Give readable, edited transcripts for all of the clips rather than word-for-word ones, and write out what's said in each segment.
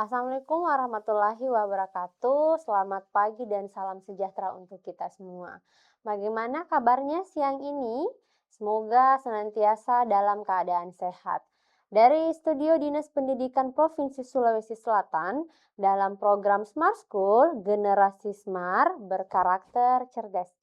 Assalamualaikum warahmatullahi wabarakatuh. Selamat pagi dan salam sejahtera untuk kita semua. Bagaimana kabarnya siang ini? Semoga senantiasa dalam keadaan sehat. Dari Studio Dinas Pendidikan Provinsi Sulawesi Selatan, dalam program Smart School, Generasi Smart berkarakter cerdas.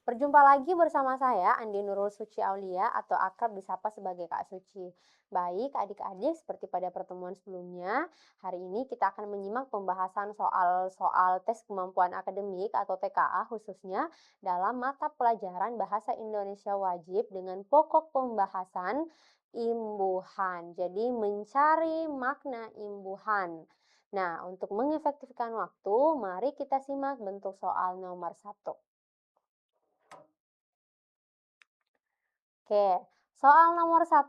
Berjumpa lagi bersama saya, Andi Nurul Suci Aulia atau akrab disapa sebagai Kak Suci. Baik adik-adik, seperti pada pertemuan sebelumnya, hari ini kita akan menyimak pembahasan soal tes kemampuan akademik atau TKA khususnya dalam mata pelajaran Bahasa Indonesia Wajib dengan pokok pembahasan imbuhan. Jadi mencari makna imbuhan. Nah, untuk mengefektifkan waktu, mari kita simak bentuk soal nomor 1. Oke, soal nomor 1.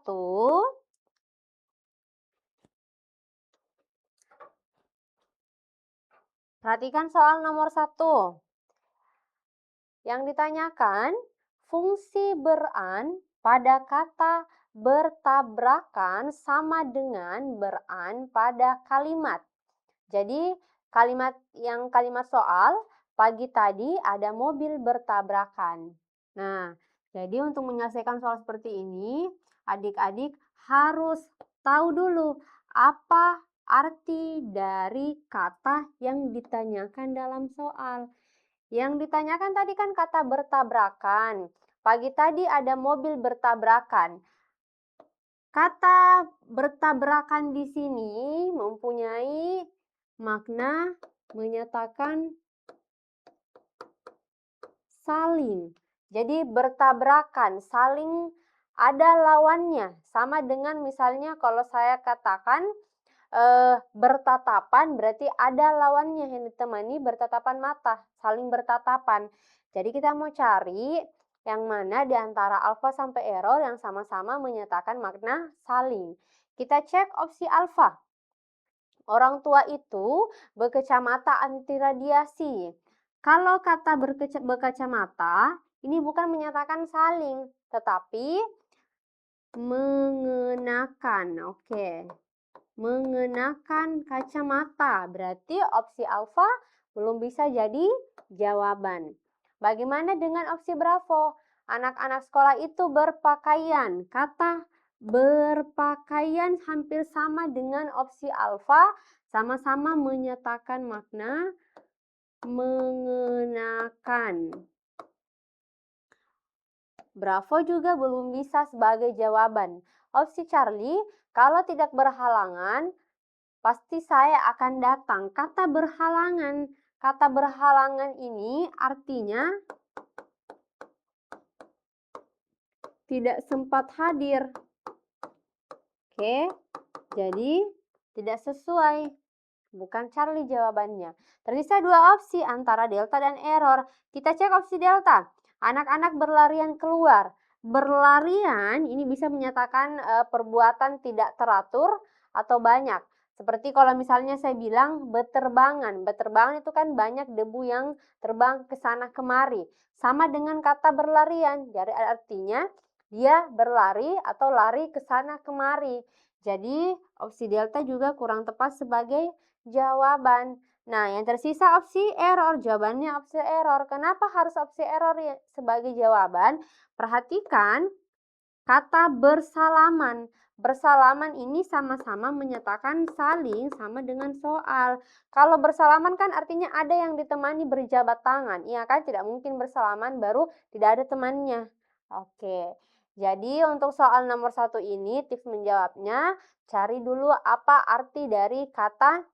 Perhatikan soal nomor 1. Yang ditanyakan, fungsi beran pada kata bertabrakan sama dengan beran pada kalimat. Jadi, kalimat soal, pagi tadi ada mobil bertabrakan. Nah, jadi untuk menyelesaikan soal seperti ini, adik-adik harus tahu dulu apa arti dari kata yang ditanyakan dalam soal. Yang ditanyakan tadi kan kata bertabrakan. Pagi tadi ada mobil bertabrakan. Kata bertabrakan di sini mempunyai makna menyatakan saling. Jadi bertabrakan, saling ada lawannya. Sama dengan misalnya kalau saya katakan bertatapan, berarti ada lawannya yang ditemani bertatapan mata, saling bertatapan. Jadi kita mau cari yang mana di antara alfa sampai error yang sama-sama menyatakan makna saling. Kita cek opsi alfa. Orang tua itu berkacamata anti radiasi. Kalau kata berkacamata, ini bukan menyatakan saling, tetapi mengenakan. Oke. Mengenakan kacamata. Berarti opsi alfa belum bisa jadi jawaban. Bagaimana dengan opsi bravo? Anak-anak sekolah itu berpakaian. Kata berpakaian hampir sama dengan opsi alfa, sama-sama menyatakan makna mengenakan. Bravo juga belum bisa sebagai jawaban. Opsi Charlie, kalau tidak berhalangan, pasti saya akan datang. Kata berhalangan ini artinya tidak sempat hadir. Oke, jadi tidak sesuai. Bukan Charlie jawabannya. Tersisa dua opsi antara delta dan error. Kita cek opsi delta. Anak-anak berlarian keluar. Berlarian ini bisa menyatakan perbuatan tidak teratur atau banyak. Seperti kalau misalnya saya bilang beterbangan. Beterbangan itu kan banyak debu yang terbang ke sana kemari. Sama dengan kata berlarian. Jadi artinya dia berlari atau lari ke sana kemari. Jadi opsi delta juga kurang tepat sebagai jawaban. Nah, yang tersisa opsi error. Jawabannya opsi error. Kenapa harus opsi error sebagai jawaban? Perhatikan kata bersalaman. Bersalaman ini sama-sama menyatakan saling sama dengan soal. Kalau bersalaman kan artinya ada yang ditemani berjabat tangan. Iya kan? Tidak mungkin bersalaman baru tidak ada temannya. Oke. Jadi untuk soal nomor 1 ini tips menjawabnya, cari dulu apa arti dari kata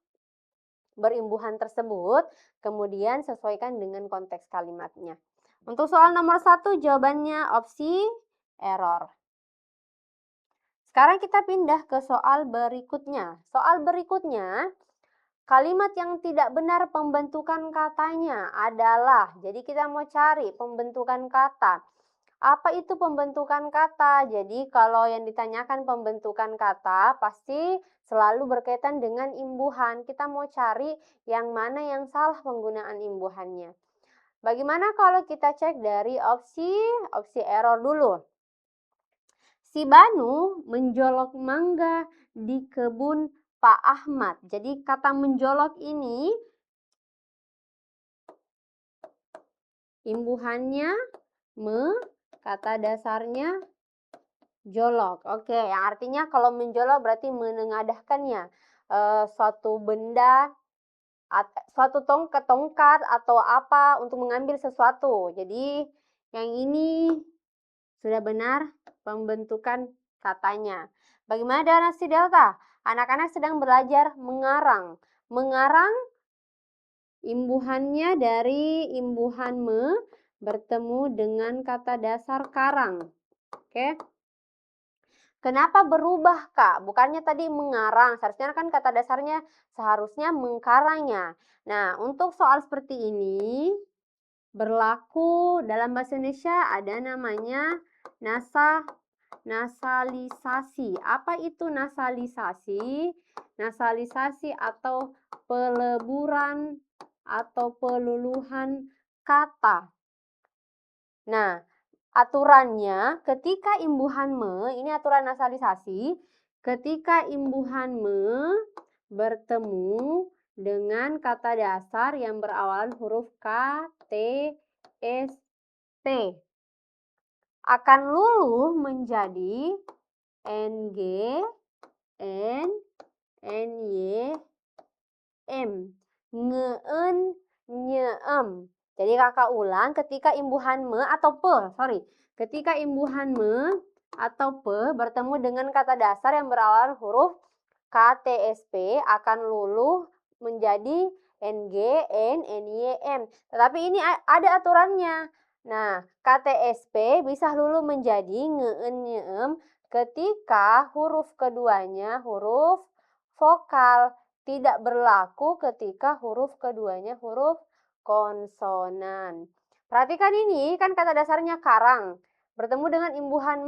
berimbuhan tersebut, kemudian sesuaikan dengan konteks kalimatnya. Untuk soal nomor 1 jawabannya opsi error. Sekarang kita pindah ke soal berikutnya. Soal berikutnya, kalimat yang tidak benar pembentukan katanya adalah, jadi kita mau cari pembentukan kata. Apa itu pembentukan kata? Jadi kalau yang ditanyakan pembentukan kata pasti selalu berkaitan dengan imbuhan. Kita mau cari yang mana yang salah penggunaan imbuhannya. Bagaimana kalau kita cek dari opsi error dulu? Si Banu menjolok mangga di kebun Pak Ahmad. Jadi kata menjolok ini imbuhannya kata dasarnya jolok. Oke, yang artinya kalau menjolok berarti menengadahkannya. Suatu benda, suatu tongkat atau apa untuk mengambil sesuatu. Jadi yang ini sudah benar pembentukan katanya. Bagaimana dengan aksi delta? Anak-anak sedang belajar mengarang. Mengarang imbuhannya dari imbuhan bertemu dengan kata dasar karang. Oke. Kenapa berubah, Kak? Bukannya tadi mengarang, seharusnya kan kata dasarnya seharusnya mengkarangnya. Nah, untuk soal seperti ini berlaku dalam bahasa Indonesia ada namanya nasalisasi. Apa itu nasalisasi? Nasalisasi atau peleburan atau peluluhan kata. Nah, aturannya ketika imbuhan ini aturan nasalisasi, ketika imbuhan bertemu dengan kata dasar yang berawalan huruf K, T, S, T akan luluh menjadi NG, N, NY, M. Ngeun, nyeem. Jadi kakak ulang, ketika imbuhan ketika imbuhan atau bertemu dengan kata dasar yang berawalan huruf K, T, S, P akan luluh menjadi NG, N, NY, M. Tetapi ini ada aturannya. Nah, KTSP bisa luluh menjadi ngeun, nyeem ketika huruf keduanya huruf vokal. Tidak berlaku ketika huruf keduanya huruf konsonan. Perhatikan ini, kan kata dasarnya karang. Bertemu dengan imbuhan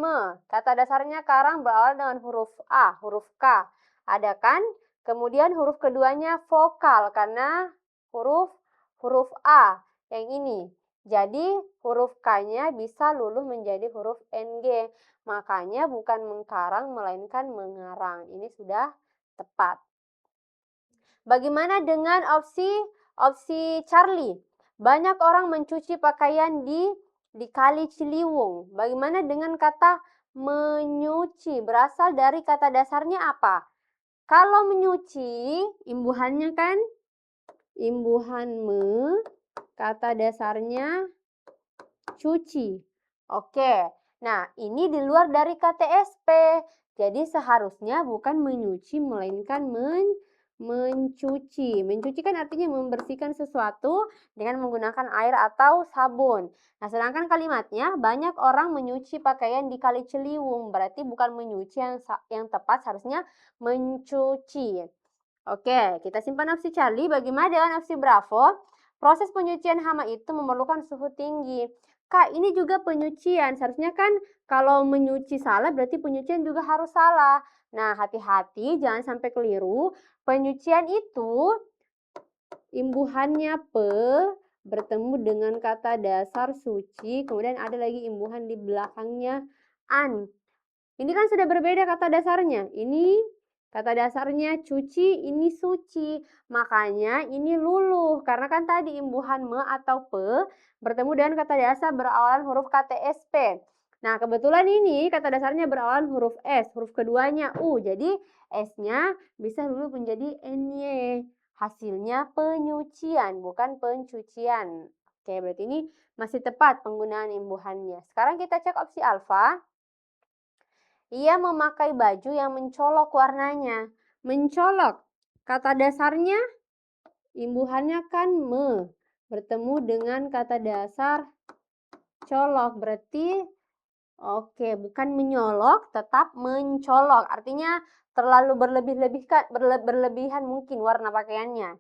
kata dasarnya karang berawal dengan huruf A, huruf K. Ada kan? Kemudian huruf keduanya vokal karena huruf A yang ini. Jadi huruf K-nya bisa luluh menjadi huruf NG. Makanya bukan mengkarang melainkan mengarang. Ini sudah tepat. Bagaimana dengan opsi Charlie? Banyak orang mencuci pakaian di Kali Ciliwung. Bagaimana dengan kata menyuci? Berasal dari kata dasarnya apa? Kalau menyuci, imbuhannya kan imbuhan kata dasarnya cuci. Oke. Nah, ini di luar dari KTSP. Jadi seharusnya bukan menyuci melainkan mencuci. Mencuci kan artinya membersihkan sesuatu dengan menggunakan air atau sabun. Nah, sedangkan kalimatnya banyak orang menyuci pakaian di Kali Ciliwung. Berarti bukan menyuci yang tepat, seharusnya mencuci. Oke, kita simpan opsi Charlie. Bagaimana dengan opsi Bravo? Proses penyucian hama itu memerlukan suhu tinggi. Kak, ini juga penyucian. Seharusnya kan kalau menyuci salah berarti penyucian juga harus salah. Nah, hati-hati jangan sampai keliru. Penyucian itu imbuhannya bertemu dengan kata dasar suci, kemudian ada lagi imbuhan di belakangnya an. Ini kan sudah berbeda kata dasarnya. Ini kata dasarnya cuci, ini suci. Makanya ini luluh. Karena kan tadi imbuhan atau bertemu dengan kata dasar berawalan huruf KTSP. Nah, kebetulan ini kata dasarnya berawalan huruf S. Huruf keduanya U. Jadi S-nya bisa luluh menjadi NY. Hasilnya penyucian, bukan pencucian. Oke, berarti ini masih tepat penggunaan imbuhannya. Sekarang kita cek opsi alfa. Ia memakai baju yang mencolok warnanya. Mencolok, kata dasarnya imbuhannya kan bertemu dengan kata dasar colok. Berarti oke, bukan menyolok, tetap mencolok. Artinya terlalu berlebihan mungkin warna pakaiannya.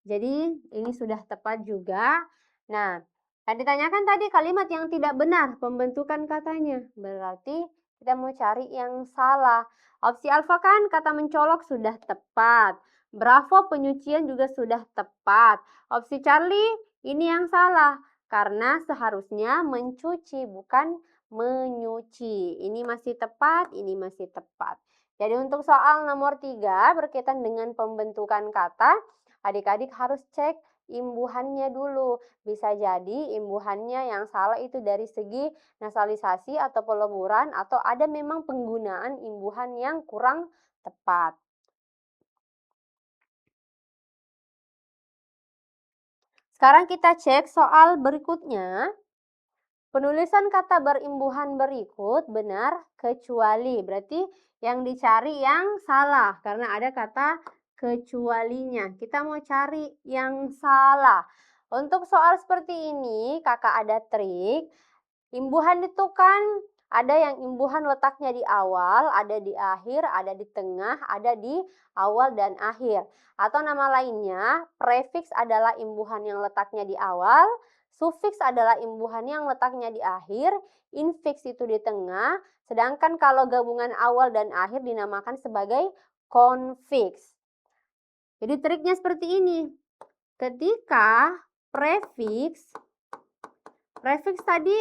Jadi ini sudah tepat juga. Nah, yang ditanyakan tadi kalimat yang tidak benar pembentukan katanya. Berarti kita mau cari yang salah. Opsi alfa kan kata mencolok sudah tepat. Bravo penyucian juga sudah tepat. Opsi Charlie ini yang salah. Karena seharusnya mencuci bukan menyuci. Ini masih tepat, ini masih tepat. Jadi untuk soal nomor 3 berkaitan dengan pembentukan kata, adik-adik harus cek imbuhannya dulu. Bisa jadi imbuhannya yang salah itu dari segi nasalisasi atau peleburan, atau ada memang penggunaan imbuhan yang kurang tepat. Sekarang kita cek soal berikutnya. Penulisan kata berimbuhan berikut benar kecuali. Berarti yang dicari yang salah karena ada kata kecualinya. Kita mau cari yang salah. Untuk soal seperti ini, kakak ada trik. Imbuhan itu kan ada yang imbuhan letaknya di awal, ada di akhir, ada di tengah, ada di awal dan akhir. Atau nama lainnya, prefiks adalah imbuhan yang letaknya di awal, sufiks adalah imbuhan yang letaknya di akhir, infiks itu di tengah, sedangkan kalau gabungan awal dan akhir dinamakan sebagai konfiks. Jadi triknya seperti ini. Ketika prefiks tadi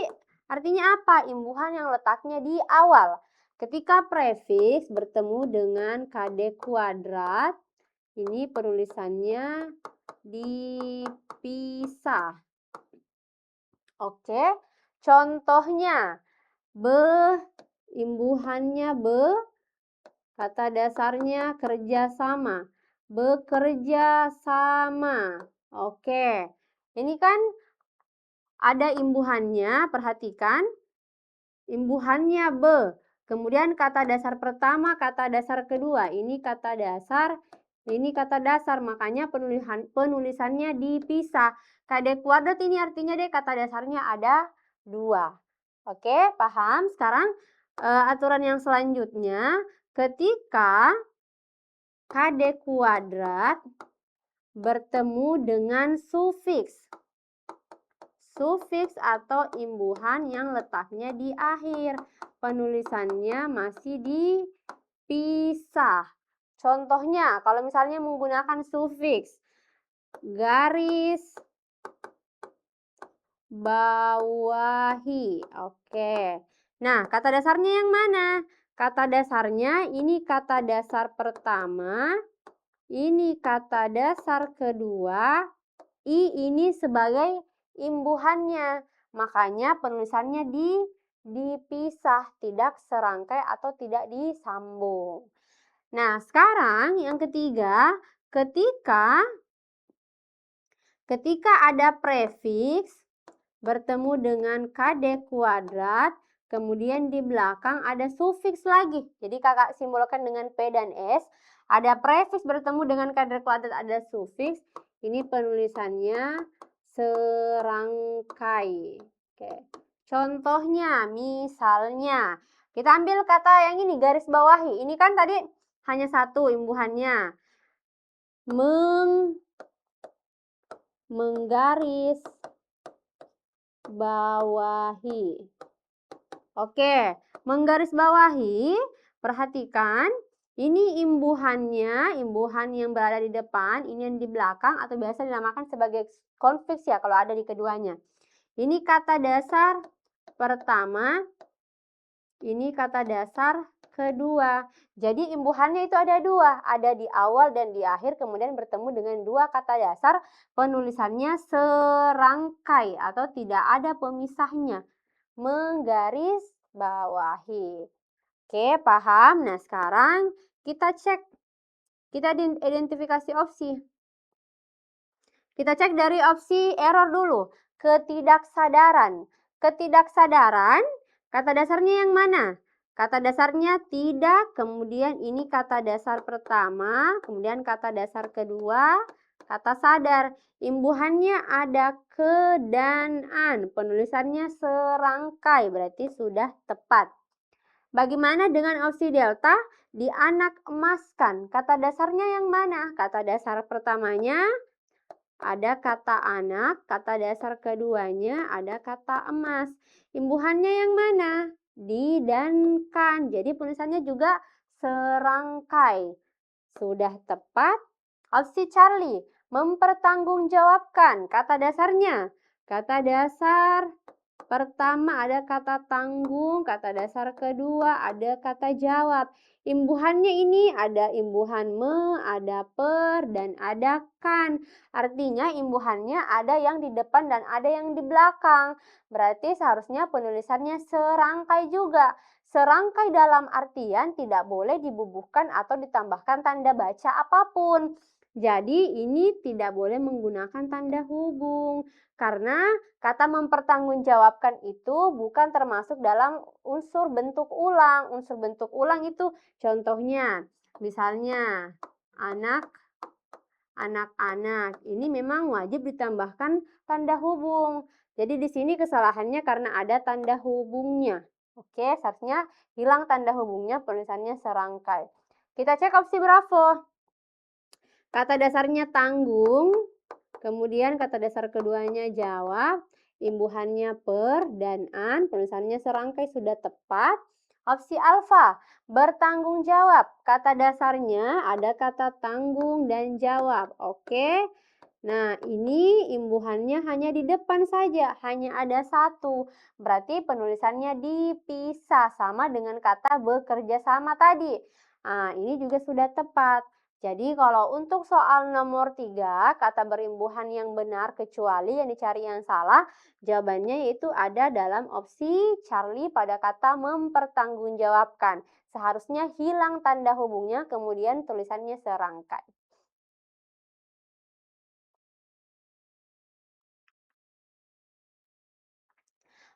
artinya apa? Imbuhan yang letaknya di awal. Ketika prefiks bertemu dengan KD kuadrat, ini penulisannya dipisah. Oke, contohnya imbuhannya kata dasarnya kerjasama. Bekerja sama. Oke, ini kan ada imbuhannya, perhatikan. Imbuhannya kemudian kata dasar pertama, kata dasar kedua. Ini kata dasar, ini kata dasar. Makanya penulisannya dipisah. KD kuadrat ini artinya deh kata dasarnya ada 2. Oke, paham? Sekarang aturan yang selanjutnya, ketika KD kuadrat bertemu dengan sufiks. Sufiks atau imbuhan yang letaknya di akhir. Penulisannya masih dipisah. Contohnya, kalau misalnya menggunakan sufiks, garis bawahi. Oke. Nah, kata dasarnya yang mana? Kata dasarnya ini kata dasar pertama, ini kata dasar kedua, ini sebagai imbuhannya. Makanya penulisannya dipisah, tidak serangkai atau tidak disambung. Nah, sekarang yang ketiga, ketika ada prefiks bertemu dengan KD kuadrat, kemudian di belakang ada sufiks lagi. Jadi kakak simbolkan dengan P dan S. Ada prefiks bertemu dengan KD kuadrat, ada sufiks. Ini penulisannya serangkai. Oke. Contohnya, misalnya, kita ambil kata yang ini, garis bawahi. Ini kan tadi hanya satu imbuhannya. Menggaris bawahi. Oke, menggaris bawahi, perhatikan. Ini imbuhannya, imbuhan yang berada di depan, ini yang di belakang, atau biasa dinamakan sebagai konfiks ya kalau ada di keduanya. Ini kata dasar pertama, ini kata dasar kedua. Jadi imbuhannya itu ada 2, ada di awal dan di akhir, kemudian bertemu dengan 2 kata dasar, penulisannya serangkai atau tidak ada pemisahnya. Menggaris bawahi. Oke, paham? Nah, sekarang kita cek, kita identifikasi opsi. Kita cek dari opsi error dulu. Ketidaksadaran. Ketidaksadaran, kata dasarnya yang mana? Kata dasarnya tidak, kemudian ini kata dasar pertama, kemudian kata dasar kedua, kata sadar. Imbuhannya ada ke dan an. Penulisannya serangkai, berarti sudah tepat. Bagaimana dengan opsi delta? Dianak emaskan. Kata dasarnya yang mana? Kata dasar pertamanya ada kata anak, kata dasar keduanya ada kata emas. Imbuhannya yang mana? Di dan kan. Jadi penulisannya juga serangkai. Sudah tepat. Opsi Charlie, mempertanggungjawabkan. Kata dasarnya. Kata dasar pertama ada kata tanggung, kata dasar kedua ada kata jawab. Imbuhannya ini ada imbuhan me, ada per, dan ada kan. Artinya imbuhannya ada yang di depan dan ada yang di belakang. Berarti seharusnya penulisannya serangkai juga. Serangkai dalam artian tidak boleh dibubuhkan atau ditambahkan tanda baca apapun. Jadi ini tidak boleh menggunakan tanda hubung. Karena kata mempertanggungjawabkan itu bukan termasuk dalam unsur bentuk ulang. Unsur bentuk ulang itu contohnya, misalnya anak, anak-anak. Ini memang wajib ditambahkan tanda hubung. Jadi di sini kesalahannya karena ada tanda hubungnya. Oke, seharusnya hilang tanda hubungnya, penulisannya serangkai. Kita cek opsi Bravo. Kata dasarnya tanggung, kemudian kata dasar keduanya jawab, imbuhannya per dan an, penulisannya serangkai sudah tepat. Opsi alfa, bertanggung jawab. Kata dasarnya ada kata tanggung dan jawab. Oke. Nah, ini imbuhannya hanya di depan saja, hanya ada satu. Berarti penulisannya dipisah sama dengan kata bekerja sama tadi. Nah, ini juga sudah tepat. Jadi kalau untuk soal nomor 3, kata berimbuhan yang benar kecuali yang dicari yang salah, jawabannya yaitu ada dalam opsi Charlie pada kata mempertanggungjawabkan. Seharusnya hilang tanda hubungnya, kemudian tulisannya serangkai.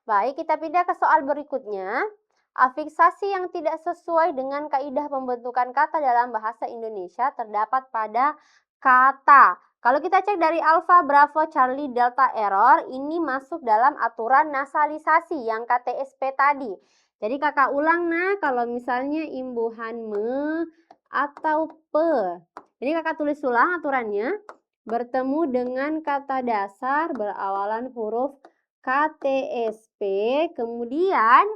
Baik, kita pindah ke soal berikutnya. Afiksasi yang tidak sesuai dengan kaidah pembentukan kata dalam bahasa Indonesia terdapat pada kata. Kalau kita cek dari Alpha, Bravo, Charlie, Delta, Error, ini masuk dalam aturan nasalisasi yang KTSP tadi. Jadi kakak ulang nah, kalau misalnya imbuhan me atau pe. Ini kakak tulis ulang aturannya. Bertemu dengan kata dasar berawalan huruf KTSP, kemudian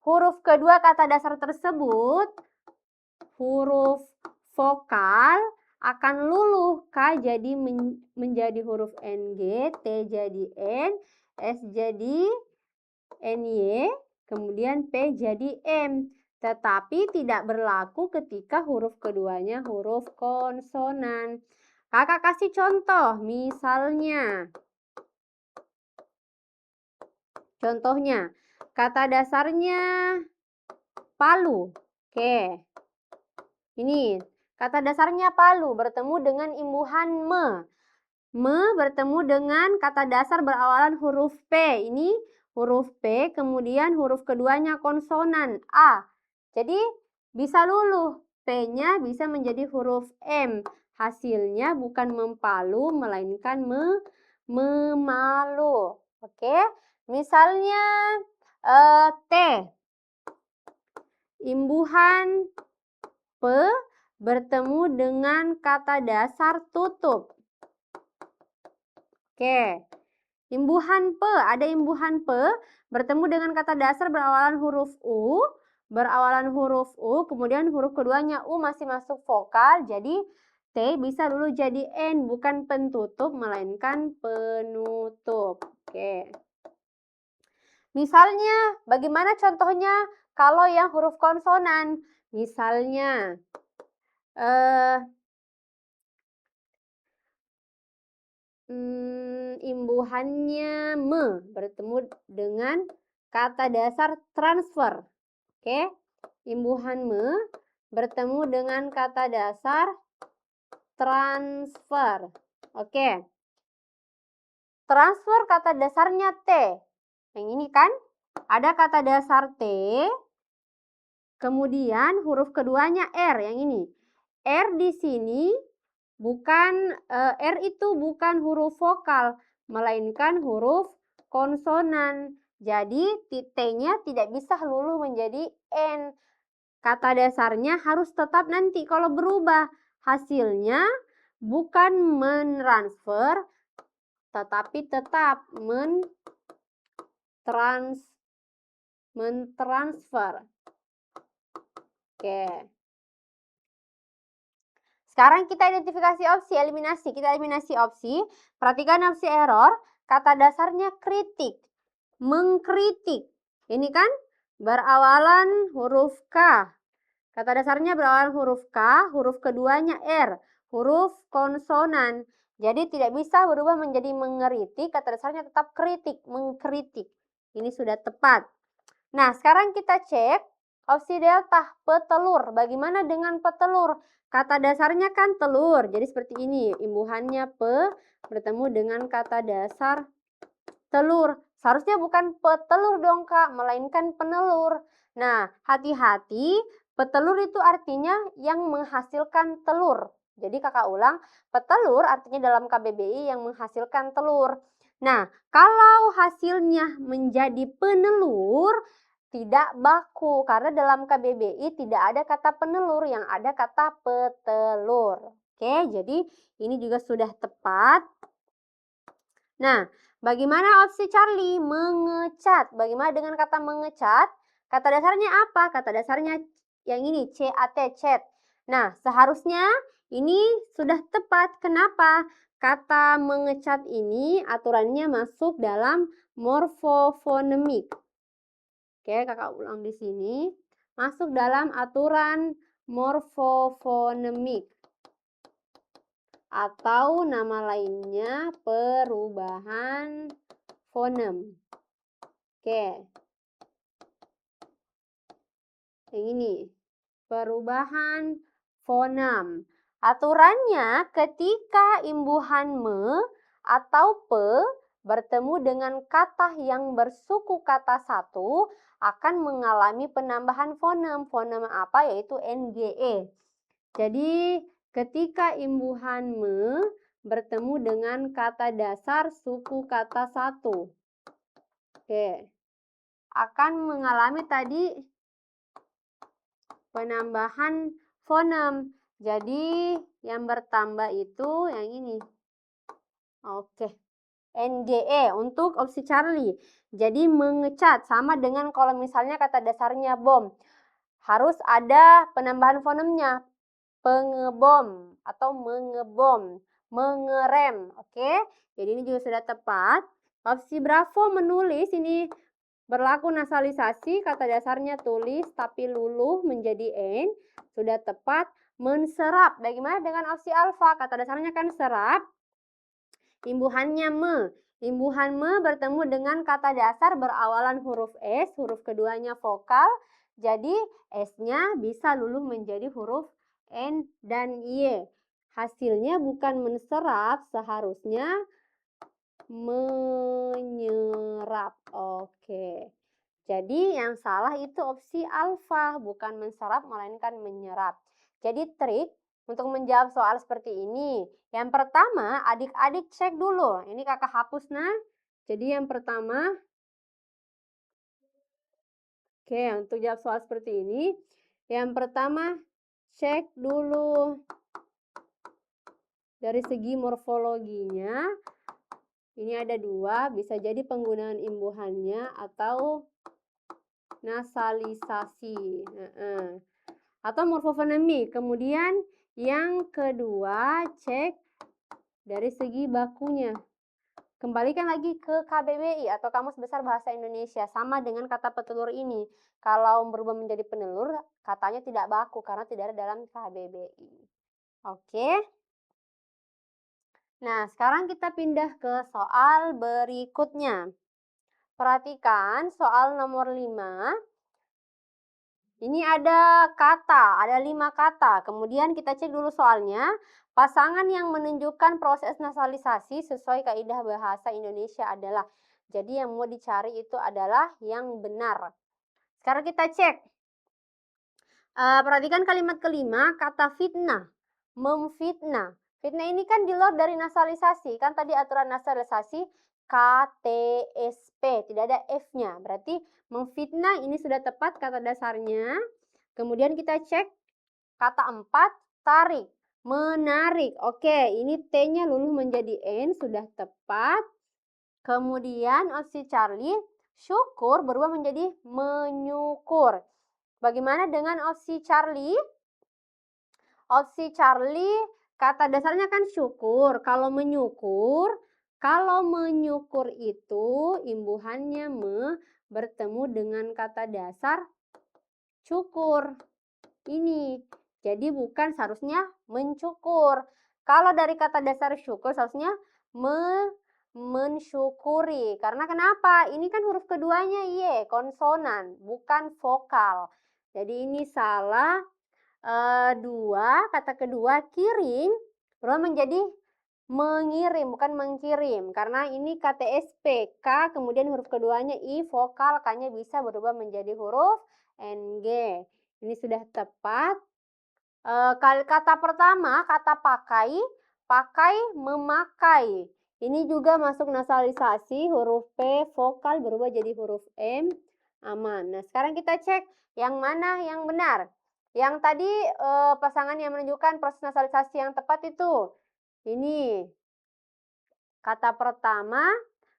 huruf kedua kata dasar tersebut, huruf vokal, akan luluh. K jadi menjadi huruf NG, T jadi N, S jadi NY, kemudian P jadi M. Tetapi tidak berlaku ketika huruf keduanya huruf konsonan. Kakak kasih contoh, misalnya. Contohnya, kata dasarnya palu. Oke. Ini, kata dasarnya palu bertemu dengan imbuhan me. Me bertemu dengan kata dasar berawalan huruf P. Ini huruf P, kemudian huruf keduanya konsonan A. Jadi, bisa luluh. P-nya bisa menjadi huruf M. Hasilnya bukan mempalu, melainkan memalu. Oke. Misalnya T, imbuhan pe bertemu dengan kata dasar tutup. Oke, imbuhan pe, ada imbuhan pe bertemu dengan kata dasar berawalan huruf U, kemudian huruf keduanya U masih masuk vokal, jadi T bisa dulu jadi N, bukan pentutup, melainkan penutup. Oke. Misalnya, bagaimana contohnya kalau yang huruf konsonan? Misalnya, imbuhannya me bertemu dengan kata dasar transfer. Oke, imbuhan me bertemu dengan kata dasar transfer. Oke, transfer kata dasarnya T. Yang ini kan, ada kata dasar T, kemudian huruf keduanya R, yang ini. R di sini bukan, R itu bukan huruf vokal, melainkan huruf konsonan. Jadi T-nya tidak bisa luluh menjadi N. Kata dasarnya harus tetap nanti kalau berubah. Hasilnya bukan mentransfer, tetapi tetap mentransfer. Oke. Sekarang kita identifikasi opsi, eliminasi. Kita eliminasi opsi. Perhatikan opsi error. Kata dasarnya kritik. mengkritik. Ini kan berawalan huruf K. Kata dasarnya berawalan huruf K, huruf keduanya R, huruf konsonan. Jadi tidak bisa berubah menjadi mengeritik, kata dasarnya tetap kritik, mengkritik. Ini sudah tepat. Nah, sekarang kita cek opsi delta, petelur. Bagaimana dengan petelur? Kata dasarnya kan telur, jadi seperti ini. Imbuhannya pe bertemu dengan kata dasar telur. Seharusnya bukan petelur dong Kak, melainkan penelur. Nah, hati-hati, petelur itu artinya yang menghasilkan telur. Jadi kakak ulang, petelur artinya dalam KBBI yang menghasilkan telur. Nah, kalau hasilnya menjadi penelur, tidak baku. Karena dalam KBBI tidak ada kata penelur, yang ada kata petelur. Oke, jadi ini juga sudah tepat. Nah, bagaimana opsi Charlie? Mengecat. Bagaimana dengan kata mengecat? Kata dasarnya apa? Kata dasarnya yang ini, CAT, chat. Nah, seharusnya ini sudah tepat. Kenapa? Kata mengecat ini aturannya masuk dalam morfofonemik. Oke, kakak ulang di sini. Masuk dalam aturan morfofonemik. Atau nama lainnya perubahan fonem. Oke. Yang ini. Perubahan fonem. Aturannya ketika imbuhan me atau pe bertemu dengan kata yang bersuku kata satu akan mengalami penambahan fonem. Fonem apa? Yaitu NGE. Jadi ketika imbuhan me bertemu dengan kata dasar suku kata satu. Oke. Akan mengalami tadi penambahan fonem. Jadi yang bertambah itu yang ini. Oke. NGE untuk opsi Charlie. Jadi mengecat sama dengan kalau misalnya kata dasarnya bom. Harus ada penambahan fonemnya. Pengebom atau mengebom, mengerem. Oke, jadi ini juga sudah tepat. Opsi Bravo menulis ini berlaku nasalisasi, kata dasarnya tulis tapi luluh menjadi N. Sudah tepat. Menserap. Bagaimana dengan opsi Alfa? Kata dasarnya kan serap. Imbuhannya me. Imbuhan me bertemu dengan kata dasar berawalan huruf S, huruf keduanya vokal. Jadi S-nya bisa luluh menjadi huruf N dan Y. Hasilnya bukan menserap, seharusnya menyerap. Oke. Jadi yang salah itu opsi alfa, bukan menserap melainkan menyerap. Jadi trik untuk menjawab soal seperti ini. Yang pertama, adik-adik cek dulu. Ini kakak hapus nah. Jadi yang pertama, oke, untuk jawab soal seperti ini, yang pertama cek dulu dari segi morfologinya. Ini ada dua, bisa jadi penggunaan imbuhannya atau nasalisasi. Atau morfofonemi. Kemudian yang kedua, cek dari segi bakunya. Kembalikan lagi ke KBBI atau Kamus Besar Bahasa Indonesia. Sama dengan kata petelur ini. Kalau berubah menjadi penelur, katanya tidak baku karena tidak ada dalam KBBI. Oke. Nah, sekarang kita pindah ke soal berikutnya. Perhatikan soal nomor 5. Ini ada kata, ada 5 kata. Kemudian kita cek dulu soalnya. Pasangan yang menunjukkan proses nasalisasi sesuai kaidah bahasa Indonesia adalah. Jadi yang mau dicari itu adalah yang benar. Sekarang kita cek. Perhatikan kalimat kelima, kata fitnah. Memfitnah. Fitnah ini kan di luar dari nasalisasi. Kan tadi aturan nasalisasi KTSP, tidak ada F-nya. Berarti memfitnah ini sudah tepat kata dasarnya. Kemudian kita cek kata 4, tarik. Menarik. Oke, ini T-nya luluh menjadi N, sudah tepat. Kemudian opsi Charlie, syukur berubah menjadi menyukur. Bagaimana dengan opsi Charlie? Opsi Charlie, kata dasarnya kan syukur. Kalau menyukur, Kalau menyukur itu imbuhannya bertemu dengan kata dasar cukur. Ini. Jadi bukan seharusnya mencukur. Kalau dari kata dasar syukur seharusnya mensyukuri. Karena kenapa? Ini kan huruf keduanya Y, konsonan, bukan vokal. Jadi ini salah. Dua, kata kedua kirim berubah menjadi mengirim, bukan mengkirim. Karena ini KTSP, K, kemudian huruf keduanya I, vokal, K-nya bisa berubah menjadi huruf NG. Ini sudah tepat. Kata pertama, kata pakai, pakai, memakai. Ini juga masuk nasalisasi, huruf P, vokal berubah jadi huruf M, aman. Nah, sekarang kita cek yang mana yang benar. Yang tadi pasangan yang menunjukkan proses nasalisasi yang tepat itu. Ini kata pertama,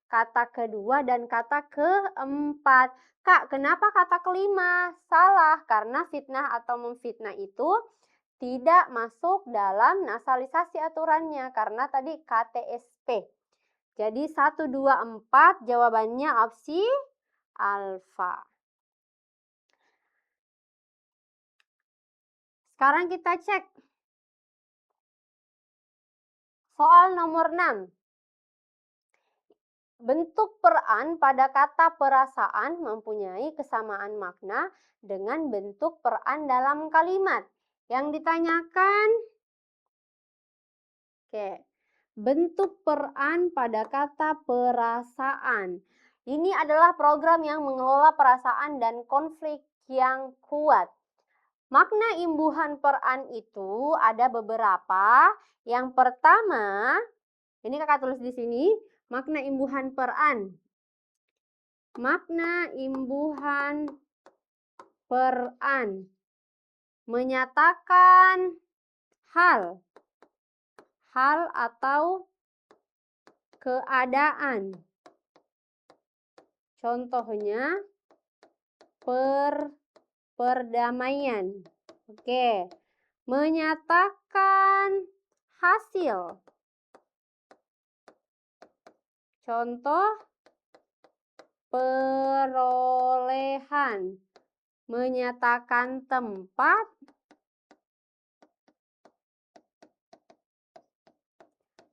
kata kedua, dan kata keempat. Kak, kenapa kata kelima? Salah, karena fitnah atau memfitnah itu tidak masuk dalam nasalisasi aturannya, karena tadi KTSP. Jadi 1, 2, 4 jawabannya opsi alfa. Sekarang kita cek soal nomor 6. Bentuk peran pada kata perasaan mempunyai kesamaan makna dengan bentuk peran dalam kalimat. Yang ditanyakan, bentuk peran pada kata perasaan. Ini adalah program yang mengelola perasaan dan konflik yang kuat. Makna imbuhan peran itu ada beberapa. Yang pertama, ini kakak tulis di sini, makna imbuhan peran. Makna imbuhan peran menyatakan hal atau keadaan. Contohnya perdamaian. Oke. Menyatakan hasil. Contoh perolehan. Menyatakan tempat.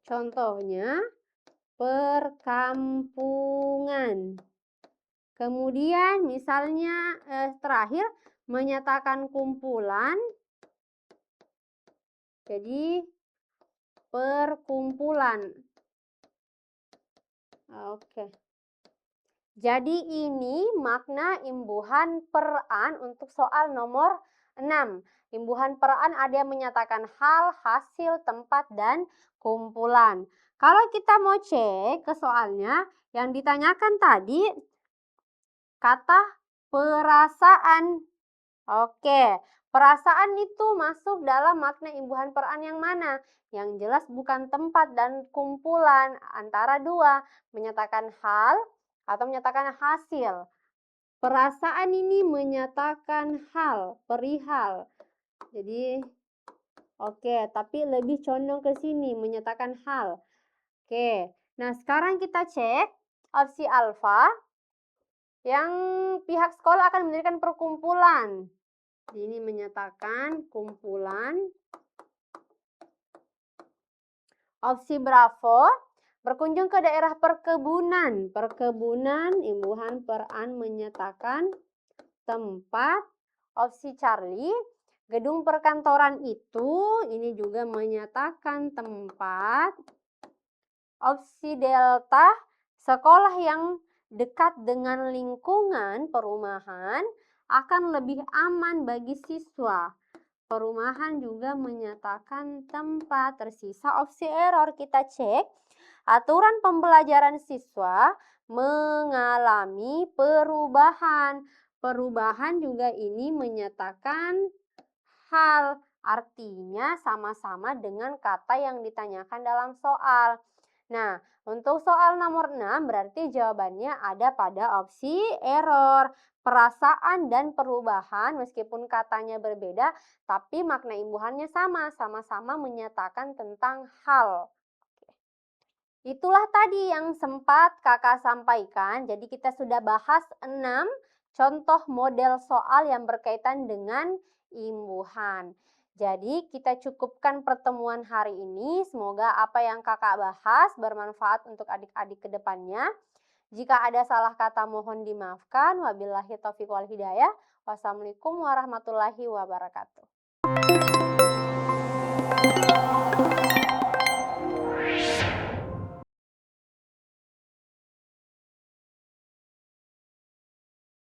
Contohnya perkampungan. Kemudian misalnya terakhir menyatakan kumpulan. Jadi perkumpulan. Oke. Jadi ini makna imbuhan peran untuk soal nomor 6. Imbuhan peran ada yang menyatakan hal, hasil, tempat, dan kumpulan. Kalau kita mau cek ke soalnya, yang ditanyakan tadi kata perasaan. Oke, perasaan itu masuk dalam makna imbuhan peran yang mana? Yang jelas bukan tempat dan kumpulan, antara dua, menyatakan hal atau menyatakan hasil. Perasaan ini menyatakan hal, perihal. Jadi, oke, tapi lebih condong ke sini, menyatakan hal. Oke, nah sekarang kita cek opsi alfa. Yang pihak sekolah akan mendirikan perkumpulan. Ini menyatakan kumpulan. Opsi Bravo, berkunjung ke daerah perkebunan. Perkebunan, imbuhan peran menyatakan tempat. Opsi Charlie, gedung perkantoran itu, ini juga menyatakan tempat. Opsi Delta, sekolah yang dekat dengan lingkungan perumahan akan lebih aman bagi siswa. Perumahan juga menyatakan tempat. Tersisa opsi error. Kita cek. Aturan pembelajaran siswa mengalami perubahan. Perubahan juga ini menyatakan hal. Artinya sama-sama dengan kata yang ditanyakan dalam soal. Nah, untuk soal nomor 6 berarti jawabannya ada pada opsi error. Perasaan dan perubahan meskipun katanya berbeda, tapi makna imbuhannya sama-sama menyatakan tentang hal. Itulah tadi yang sempat Kakak sampaikan. Jadi kita sudah bahas 6 contoh model soal yang berkaitan dengan imbuhan. Jadi kita cukupkan pertemuan hari ini. Semoga apa yang Kakak bahas bermanfaat untuk adik-adik ke depannya. Jika ada salah kata mohon dimaafkan. Wabillahi taufiq wal hidayah. Wassalamualaikum warahmatullahi wabarakatuh.